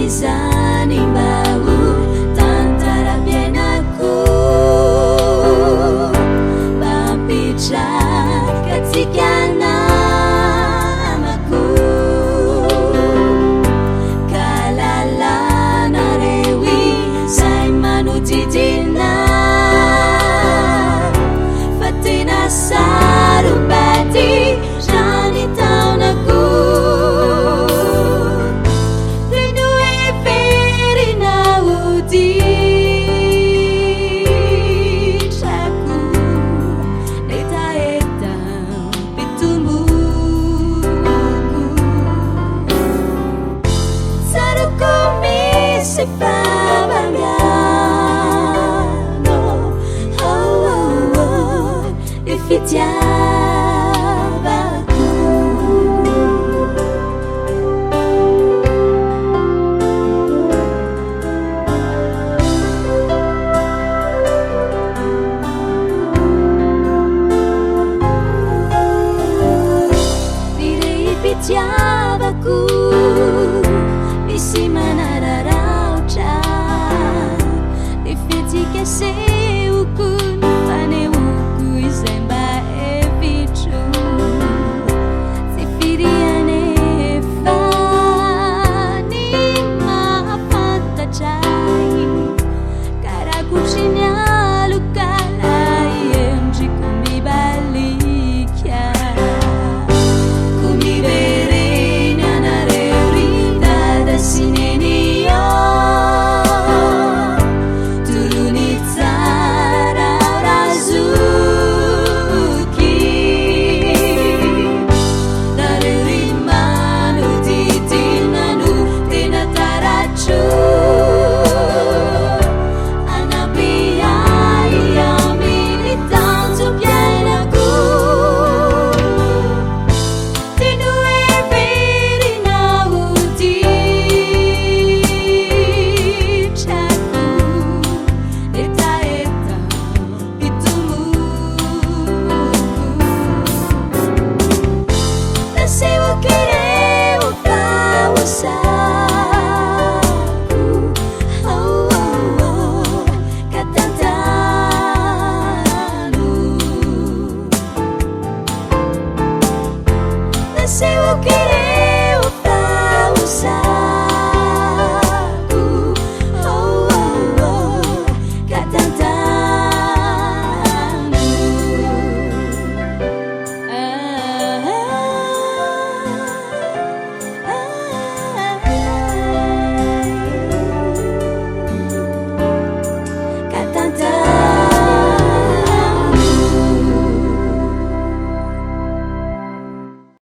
Sanimbahu tantara pienaku Papicat katikan namaku Kalala narewi say manutidina Fatina sarupati jani taunaku Si Fabiano, oh, oh, oh, ifitiabaku. Dire ifitiabaku, isi manarara. Que sei o kun pane uku izemba evichu se firiane fani ma fatta chai cara cucinia lukala enji kumi balikia kumi verena na reurinda da sineni Se eu querer, eu faço.